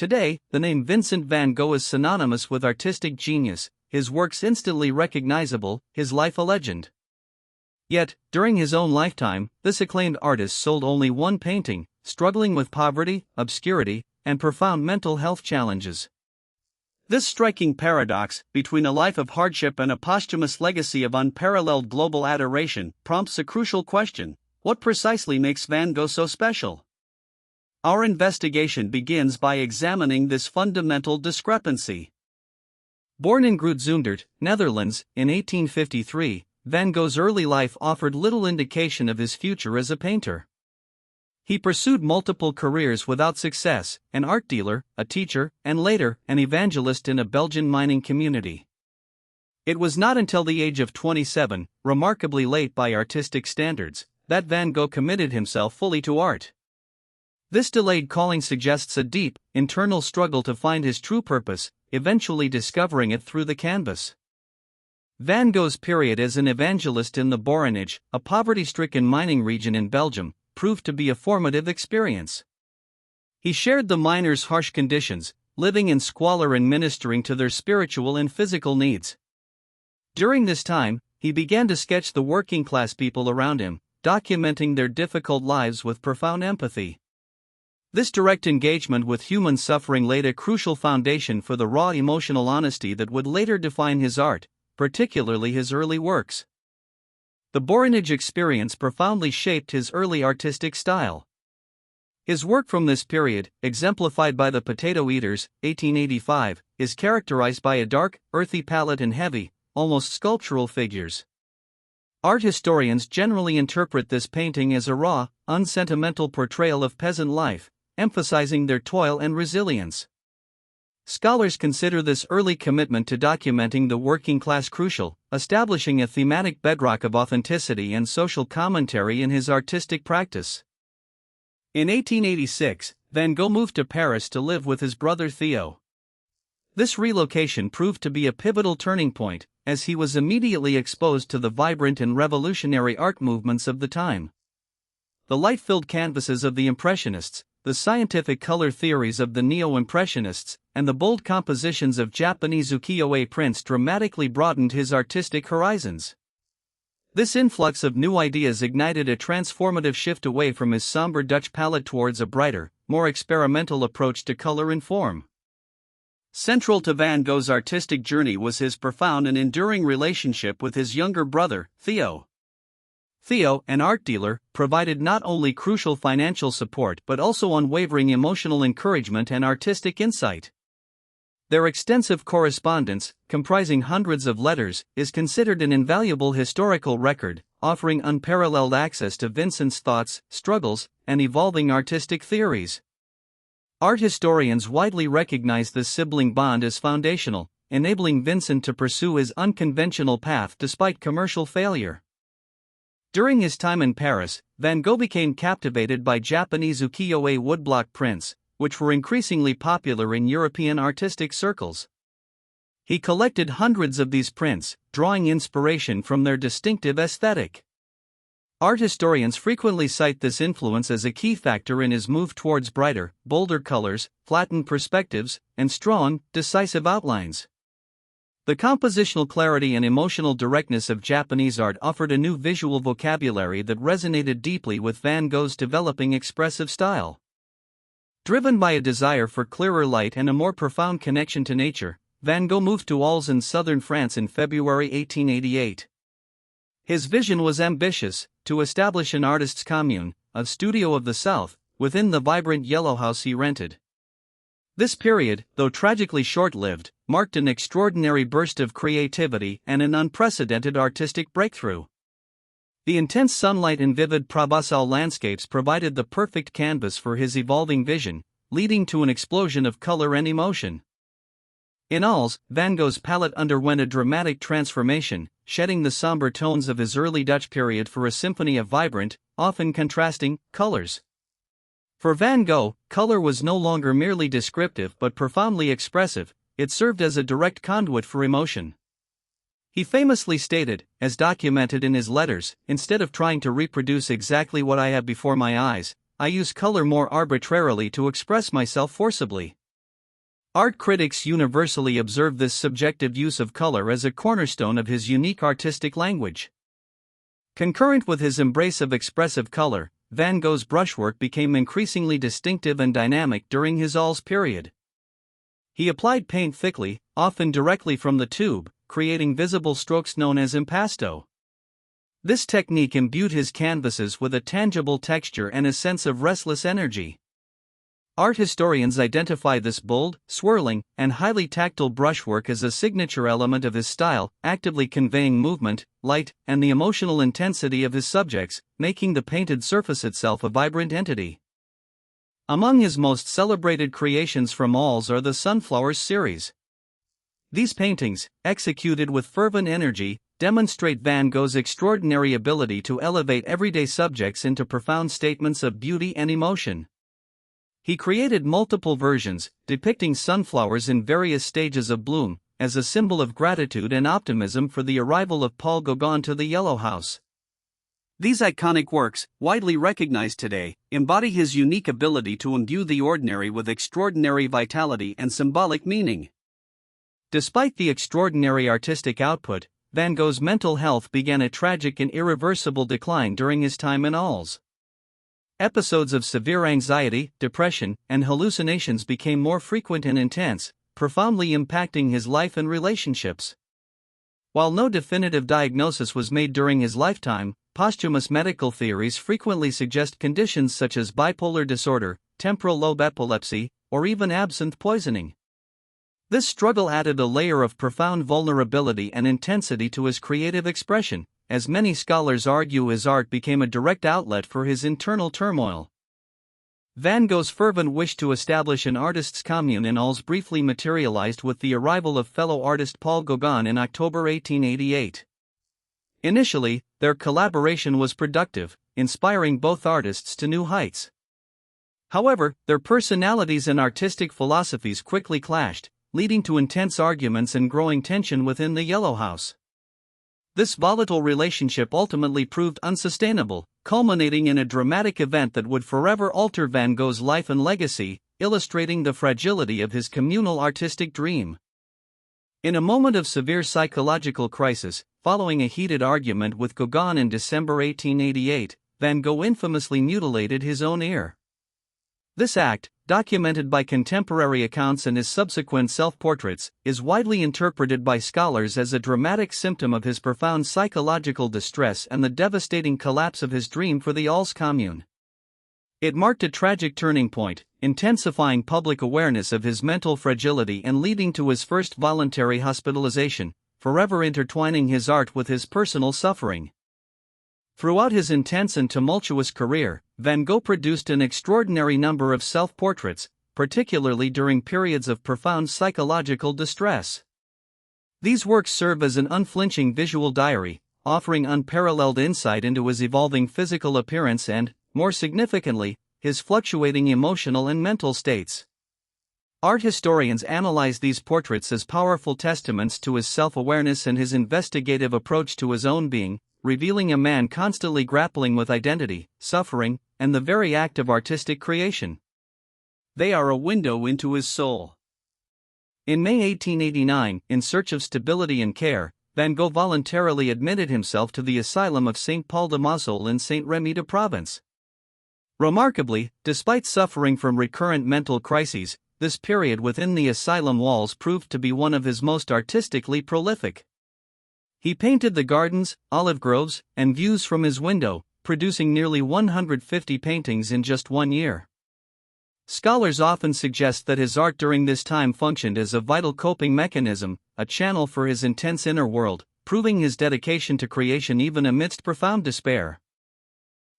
Today, the name Vincent van Gogh is synonymous with artistic genius, his works instantly recognizable, his life a legend. Yet, during his own lifetime, this acclaimed artist sold only one painting, struggling with poverty, obscurity, and profound mental health challenges. This striking paradox, between a life of hardship and a posthumous legacy of unparalleled global adoration, prompts a crucial question: what precisely makes Van Gogh so special? Our investigation begins by examining this fundamental discrepancy. Born in Groot-Zundert, Netherlands, in 1853, Van Gogh's early life offered little indication of his future as a painter. He pursued multiple careers without success: an art dealer, a teacher, and later, an evangelist in a Belgian mining community. It was not until the age of 27, remarkably late by artistic standards, that Van Gogh committed himself fully to art. This delayed calling suggests a deep, internal struggle to find his true purpose, eventually discovering it through the canvas. Van Gogh's period as an evangelist in the Borinage, a poverty-stricken mining region in Belgium, proved to be a formative experience. He shared the miners' harsh conditions, living in squalor and ministering to their spiritual and physical needs. During this time, he began to sketch the working-class people around him, documenting their difficult lives with profound empathy. This direct engagement with human suffering laid a crucial foundation for the raw emotional honesty that would later define his art, particularly his early works. The Borinage experience profoundly shaped his early artistic style. His work from this period, exemplified by The Potato Eaters, 1885, is characterized by a dark, earthy palette and heavy, almost sculptural figures. Art historians generally interpret this painting as a raw, unsentimental portrayal of peasant life, emphasizing their toil and resilience. Scholars consider this early commitment to documenting the working class crucial, establishing a thematic bedrock of authenticity and social commentary in his artistic practice. In 1886, Van Gogh moved to Paris to live with his brother Theo. This relocation proved to be a pivotal turning point, as he was immediately exposed to the vibrant and revolutionary art movements of the time. The light-filled canvases of the Impressionists, the scientific color theories of the Neo-Impressionists, and the bold compositions of Japanese ukiyo-e prints dramatically broadened his artistic horizons. This influx of new ideas ignited a transformative shift away from his somber Dutch palette towards a brighter, more experimental approach to color and form. Central to Van Gogh's artistic journey was his profound and enduring relationship with his younger brother, Theo. Theo, an art dealer, provided not only crucial financial support but also unwavering emotional encouragement and artistic insight. Their extensive correspondence, comprising hundreds of letters, is considered an invaluable historical record, offering unparalleled access to Vincent's thoughts, struggles, and evolving artistic theories. Art historians widely recognize this sibling bond as foundational, enabling Vincent to pursue his unconventional path despite commercial failure. During his time in Paris, Van Gogh became captivated by Japanese ukiyo-e woodblock prints, which were increasingly popular in European artistic circles. He collected hundreds of these prints, drawing inspiration from their distinctive aesthetic. Art historians frequently cite this influence as a key factor in his move towards brighter, bolder colors, flattened perspectives, and strong, decisive outlines. The compositional clarity and emotional directness of Japanese art offered a new visual vocabulary that resonated deeply with Van Gogh's developing expressive style. Driven by a desire for clearer light and a more profound connection to nature, Van Gogh moved to Arles in southern France in February 1888. His vision was ambitious: to establish an artist's commune, a studio of the South, within the vibrant yellow house he rented. This period, though tragically short-lived, marked an extraordinary burst of creativity and an unprecedented artistic breakthrough. The intense sunlight and vivid Provençal landscapes provided the perfect canvas for his evolving vision, leading to an explosion of color and emotion. In Arles, Van Gogh's palette underwent a dramatic transformation, shedding the somber tones of his early Dutch period for a symphony of vibrant, often contrasting, colors. For Van Gogh, color was no longer merely descriptive but profoundly expressive; it served as a direct conduit for emotion. He famously stated, as documented in his letters, "Instead of trying to reproduce exactly what I have before my eyes, I use color more arbitrarily to express myself forcibly." Art critics universally observe this subjective use of color as a cornerstone of his unique artistic language. Concurrent with his embrace of expressive color, Van Gogh's brushwork became increasingly distinctive and dynamic during his Als period. He applied paint thickly, often directly from the tube, creating visible strokes known as impasto. This technique imbued his canvases with a tangible texture and a sense of restless energy. Art historians identify this bold, swirling, and highly tactile brushwork as a signature element of his style, actively conveying movement, light, and the emotional intensity of his subjects, making the painted surface itself a vibrant entity. Among his most celebrated creations from Als are the Sunflowers series. These paintings, executed with fervent energy, demonstrate Van Gogh's extraordinary ability to elevate everyday subjects into profound statements of beauty and emotion. He created multiple versions, depicting sunflowers in various stages of bloom, as a symbol of gratitude and optimism for the arrival of Paul Gauguin to the Yellow House. These iconic works, widely recognized today, embody his unique ability to imbue the ordinary with extraordinary vitality and symbolic meaning. Despite the extraordinary artistic output, Van Gogh's mental health began a tragic and irreversible decline during his time in Als. Episodes of severe anxiety, depression, and hallucinations became more frequent and intense, profoundly impacting his life and relationships. While no definitive diagnosis was made during his lifetime, posthumous medical theories frequently suggest conditions such as bipolar disorder, temporal lobe epilepsy, or even absinthe poisoning. This struggle added a layer of profound vulnerability and intensity to his creative expression, as many scholars argue his art became a direct outlet for his internal turmoil. Van Gogh's fervent wish to establish an artists' commune in Als briefly materialized with the arrival of fellow artist Paul Gauguin in October 1888. Initially, their collaboration was productive, inspiring both artists to new heights. However, their personalities and artistic philosophies quickly clashed, leading to intense arguments and growing tension within the Yellow House. This volatile relationship ultimately proved unsustainable, culminating in a dramatic event that would forever alter Van Gogh's life and legacy, illustrating the fragility of his communal artistic dream. In a moment of severe psychological crisis, following a heated argument with Gauguin in December 1888, Van Gogh infamously mutilated his own ear. This act, documented by contemporary accounts and his subsequent self-portraits, is widely interpreted by scholars as a dramatic symptom of his profound psychological distress and the devastating collapse of his dream for the Als commune. It marked a tragic turning point, intensifying public awareness of his mental fragility and leading to his first voluntary hospitalization, forever intertwining his art with his personal suffering. Throughout his intense and tumultuous career, Van Gogh produced an extraordinary number of self-portraits, particularly during periods of profound psychological distress. These works serve as an unflinching visual diary, offering unparalleled insight into his evolving physical appearance and, more significantly, his fluctuating emotional and mental states. Art historians analyze these portraits as powerful testaments to his self-awareness and his investigative approach to his own being, revealing a man constantly grappling with identity, suffering, and the very act of artistic creation. They are a window into his soul. In May 1889, in search of stability and care, Van Gogh voluntarily admitted himself to the asylum of St. Paul de Mausole in St. Remy de Provence. Remarkably, despite suffering from recurrent mental crises, this period within the asylum walls proved to be one of his most artistically prolific. He painted the gardens, olive groves, and views from his window, producing nearly 150 paintings in just 1 year. Scholars often suggest that his art during this time functioned as a vital coping mechanism, a channel for his intense inner world, proving his dedication to creation even amidst profound despair.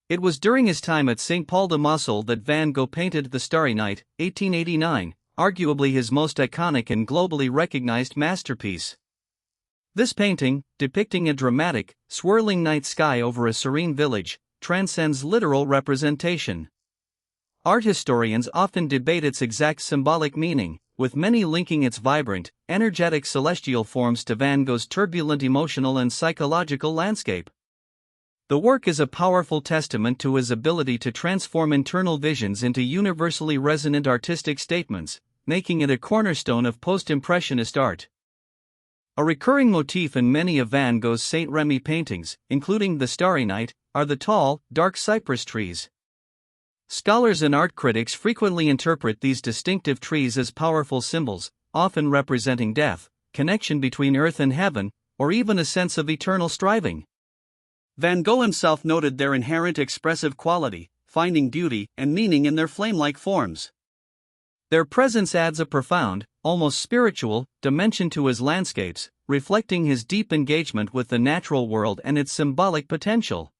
It was during his time at St. Paul de Mausole that Van Gogh painted The Starry Night, 1889, arguably his most iconic and globally recognized masterpiece. This painting, depicting a dramatic, swirling night sky over a serene village, transcends literal representation. Art historians often debate its exact symbolic meaning, with many linking its vibrant, energetic celestial forms to Van Gogh's turbulent emotional and psychological landscape. The work is a powerful testament to his ability to transform internal visions into universally resonant artistic statements, making it a cornerstone of post-impressionist art. A recurring motif in many of Van Gogh's Saint Remy paintings, including The Starry Night, are the tall, dark cypress trees. Scholars and art critics frequently interpret these distinctive trees as powerful symbols, often representing death, connection between earth and heaven, or even a sense of eternal striving. Van Gogh himself noted their inherent expressive quality, finding beauty and meaning in their flame-like forms. Their presence adds a profound, almost spiritual, dimension to his landscapes, reflecting his deep engagement with the natural world and its symbolic potential.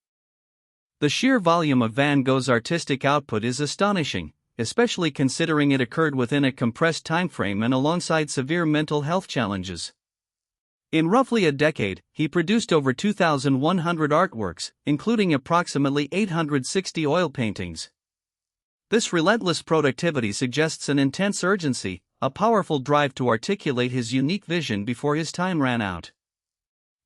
The sheer volume of Van Gogh's artistic output is astonishing, especially considering it occurred within a compressed timeframe and alongside severe mental health challenges. In roughly a decade, he produced over 2,100 artworks, including approximately 860 oil paintings. This relentless productivity suggests an intense urgency, a powerful drive to articulate his unique vision before his time ran out.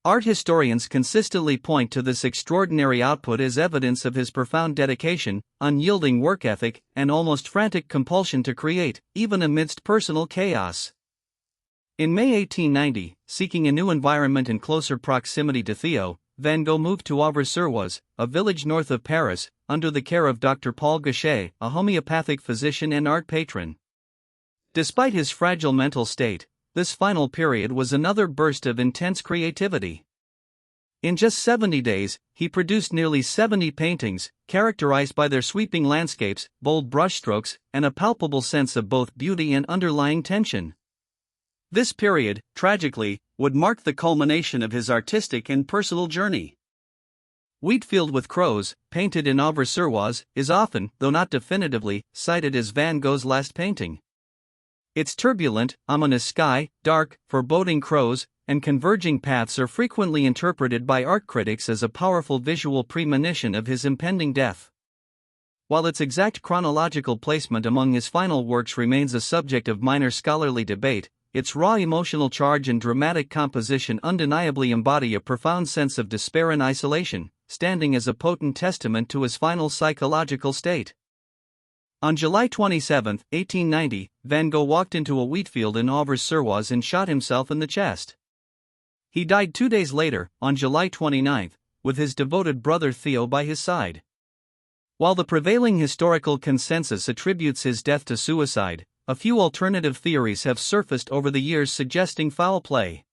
Art historians consistently point to this extraordinary output as evidence of his profound dedication, unyielding work ethic, and almost frantic compulsion to create, even amidst personal chaos. In May 1890, seeking a new environment in closer proximity to Theo, Van Gogh moved to Auvers-sur-Oise, a village north of Paris, under the care of Dr. Paul Gauchet, a homeopathic physician and art patron. Despite his fragile mental state, this final period was another burst of intense creativity. In just 70 days, he produced nearly 70 paintings, characterized by their sweeping landscapes, bold brushstrokes, and a palpable sense of both beauty and underlying tension. This period, tragically, would mark the culmination of his artistic and personal journey. Wheatfield with Crows, painted in Auvers-sur-Oise, is often, though not definitively, cited as Van Gogh's last painting. Its turbulent, ominous sky, dark, foreboding crows, and converging paths are frequently interpreted by art critics as a powerful visual premonition of his impending death. While its exact chronological placement among his final works remains a subject of minor scholarly debate, its raw emotional charge and dramatic composition undeniably embody a profound sense of despair and isolation, standing as a potent testament to his final psychological state. On July 27, 1890, Van Gogh walked into a wheat field in Auvers-sur-Oise and shot himself in the chest. He died 2 days later, on July 29, with his devoted brother Theo by his side. While the prevailing historical consensus attributes his death to suicide, a few alternative theories have surfaced over the years suggesting foul play.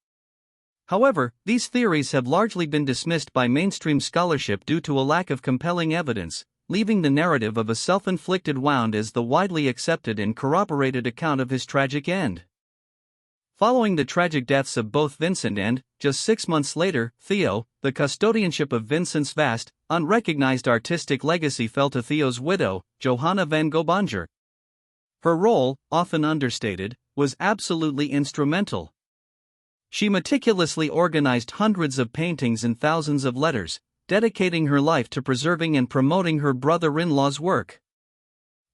However, these theories have largely been dismissed by mainstream scholarship due to a lack of compelling evidence, leaving the narrative of a self-inflicted wound as the widely accepted and corroborated account of his tragic end. Following the tragic deaths of both Vincent and, just 6 months later, Theo, the custodianship of Vincent's vast, unrecognized artistic legacy fell to Theo's widow, Johanna van Gogh. Her role, often understated, was absolutely instrumental. She meticulously organized hundreds of paintings and thousands of letters, dedicating her life to preserving and promoting her brother-in-law's work.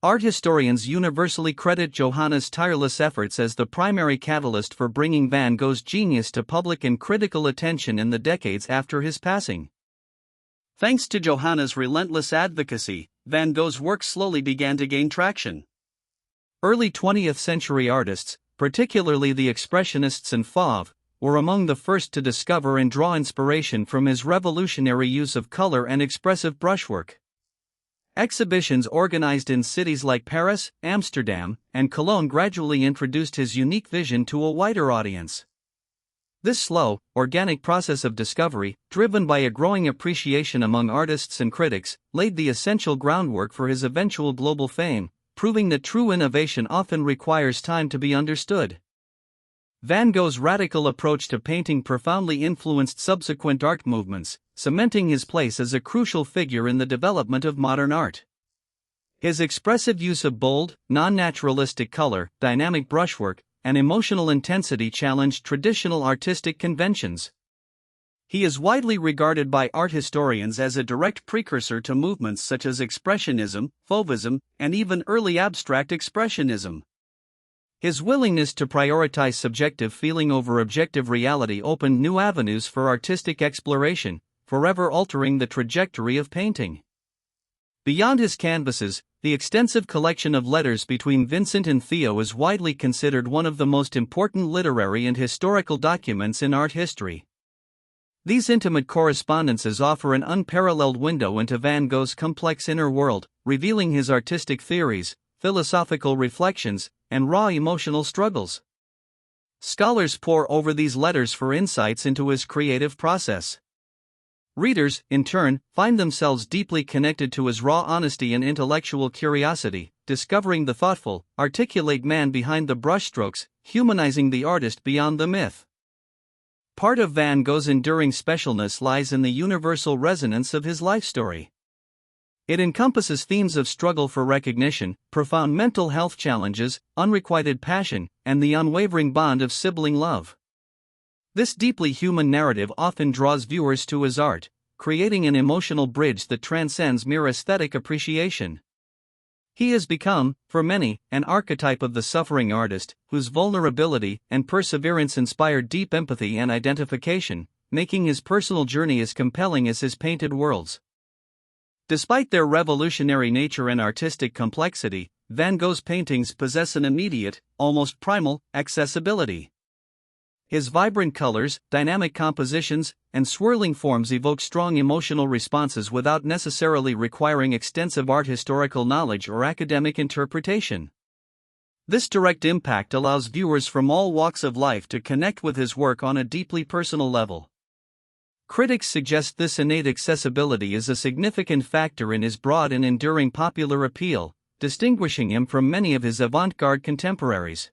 Art historians universally credit Johanna's tireless efforts as the primary catalyst for bringing Van Gogh's genius to public and critical attention in the decades after his passing. Thanks to Johanna's relentless advocacy, Van Gogh's work slowly began to gain traction. Early 20th century artists, particularly the Expressionists and Fauve, were among the first to discover and draw inspiration from his revolutionary use of color and expressive brushwork. Exhibitions organized in cities like Paris, Amsterdam, and Cologne gradually introduced his unique vision to a wider audience. This slow, organic process of discovery, driven by a growing appreciation among artists and critics, laid the essential groundwork for his eventual global fame, proving that true innovation often requires time to be understood. Van Gogh's radical approach to painting profoundly influenced subsequent art movements, cementing his place as a crucial figure in the development of modern art. His expressive use of bold, non-naturalistic color, dynamic brushwork, and emotional intensity challenged traditional artistic conventions. He is widely regarded by art historians as a direct precursor to movements such as Expressionism, Fauvism, and even early abstract expressionism. His willingness to prioritize subjective feeling over objective reality opened new avenues for artistic exploration, forever altering the trajectory of painting. Beyond his canvases, The extensive collection of letters between Vincent and Theo is widely considered one of the most important literary and historical documents in art history. These intimate correspondences offer an unparalleled window into Van Gogh's complex inner world, revealing his artistic theories, philosophical reflections, and raw emotional struggles. Scholars pore over these letters for insights into his creative process. Readers, in turn, find themselves deeply connected to his raw honesty and intellectual curiosity, discovering the thoughtful, articulate man behind the brushstrokes, humanizing the artist beyond the myth. Part of Van Gogh's enduring specialness lies in the universal resonance of his life story. It encompasses themes of struggle for recognition, profound mental health challenges, unrequited passion, and the unwavering bond of sibling love. This deeply human narrative often draws viewers to his art, creating an emotional bridge that transcends mere aesthetic appreciation. He has become, for many, an archetype of the suffering artist, whose vulnerability and perseverance inspire deep empathy and identification, making his personal journey as compelling as his painted worlds. Despite their revolutionary nature and artistic complexity, Van Gogh's paintings possess an immediate, almost primal, accessibility. His vibrant colors, dynamic compositions, and swirling forms evoke strong emotional responses without necessarily requiring extensive art historical knowledge or academic interpretation. This direct impact allows viewers from all walks of life to connect with his work on a deeply personal level. Critics suggest this innate accessibility is a significant factor in his broad and enduring popular appeal, distinguishing him from many of his avant-garde contemporaries.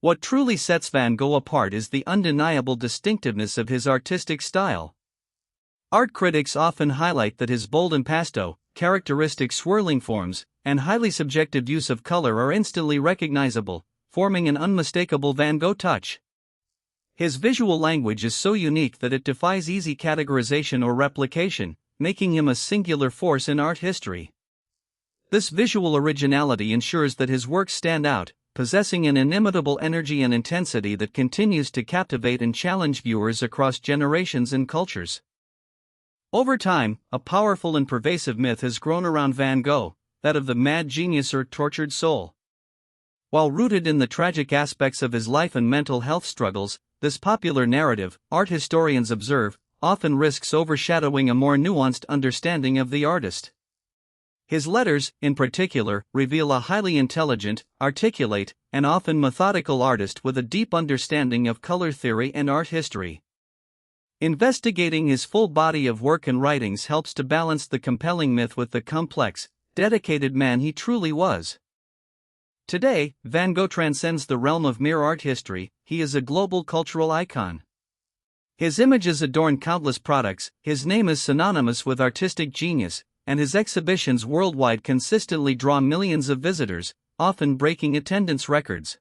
What truly sets Van Gogh apart is the undeniable distinctiveness of his artistic style. Art critics often highlight that his bold impasto, characteristic swirling forms, and highly subjective use of color are instantly recognizable, forming an unmistakable Van Gogh touch. His visual language is so unique that it defies easy categorization or replication, making him a singular force in art history. This visual originality ensures that his works stand out, possessing an inimitable energy and intensity that continues to captivate and challenge viewers across generations and cultures. Over time, a powerful and pervasive myth has grown around Van Gogh, that of the mad genius or tortured soul. While rooted in the tragic aspects of his life and mental health struggles, this popular narrative, art historians observe, often risks overshadowing a more nuanced understanding of the artist. His letters, in particular, reveal a highly intelligent, articulate, and often methodical artist with a deep understanding of color theory and art history. Investigating his full body of work and writings helps to balance the compelling myth with the complex, dedicated man he truly was. Today, Van Gogh transcends the realm of mere art history, he is a global cultural icon. His images adorn countless products, his name is synonymous with artistic genius, and his exhibitions worldwide consistently draw millions of visitors, often breaking attendance records.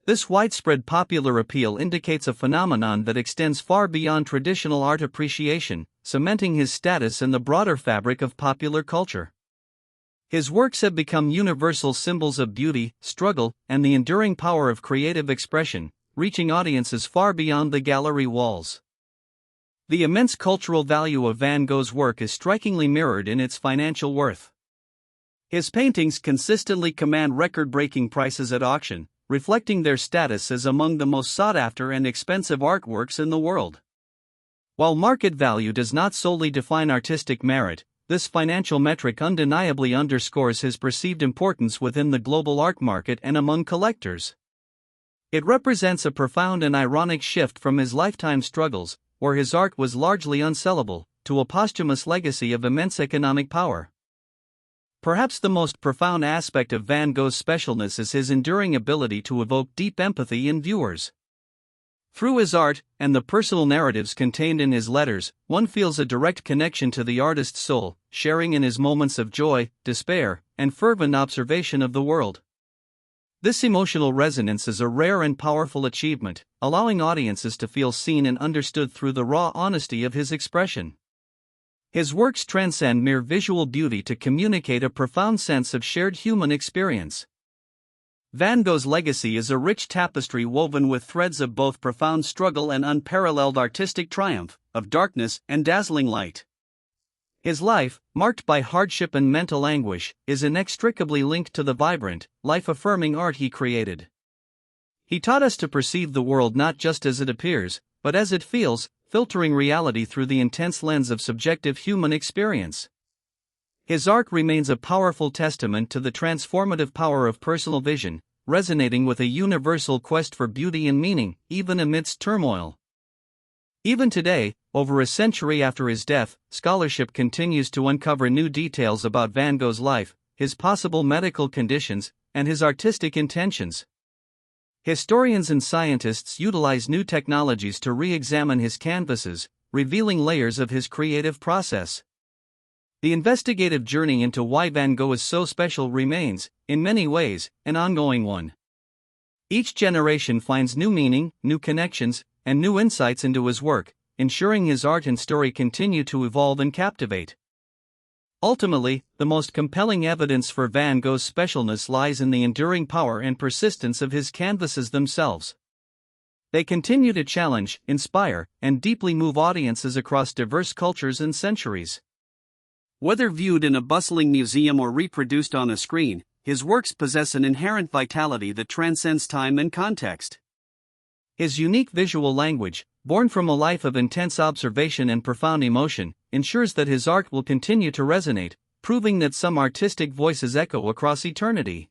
This widespread popular appeal indicates a phenomenon that extends far beyond traditional art appreciation, cementing his status in the broader fabric of popular culture. His works have become universal symbols of beauty, struggle, and the enduring power of creative expression, reaching audiences far beyond the gallery walls. The immense cultural value of Van Gogh's work is strikingly mirrored in its financial worth. His paintings consistently command record-breaking prices at auction, reflecting their status as among the most sought-after and expensive artworks in the world. While market value does not solely define artistic merit, this financial metric undeniably underscores his perceived importance within the global art market and among collectors. It represents a profound and ironic shift from his lifetime struggles, where his art was largely unsellable, to a posthumous legacy of immense economic power. Perhaps the most profound aspect of Van Gogh's specialness is his enduring ability to evoke deep empathy in viewers. Through his art, and the personal narratives contained in his letters, one feels a direct connection to the artist's soul, sharing in his moments of joy, despair, and fervent observation of the world. This emotional resonance is a rare and powerful achievement, allowing audiences to feel seen and understood through the raw honesty of his expression. His works transcend mere visual beauty to communicate a profound sense of shared human experience. Van Gogh's legacy is a rich tapestry woven with threads of both profound struggle and unparalleled artistic triumph, of darkness and dazzling light. His life, marked by hardship and mental anguish, is inextricably linked to the vibrant, life-affirming art he created. He taught us to perceive the world not just as it appears, but as it feels, filtering reality through the intense lens of subjective human experience. His art remains a powerful testament to the transformative power of personal vision, resonating with a universal quest for beauty and meaning, even amidst turmoil. Even today, over a century after his death, scholarship continues to uncover new details about Van Gogh's life, his possible medical conditions, and his artistic intentions. Historians and scientists utilize new technologies to re-examine his canvases, revealing layers of his creative process. The investigative journey into why Van Gogh is so special remains, in many ways, an ongoing one. Each generation finds new meaning, new connections, and new insights into his work, ensuring his art and story continue to evolve and captivate. Ultimately, the most compelling evidence for Van Gogh's specialness lies in the enduring power and persistence of his canvases themselves. They continue to challenge, inspire, and deeply move audiences across diverse cultures and centuries. Whether viewed in a bustling museum or reproduced on a screen, his works possess an inherent vitality that transcends time and context. His unique visual language, born from a life of intense observation and profound emotion, ensures that his art will continue to resonate, proving that some artistic voices echo across eternity.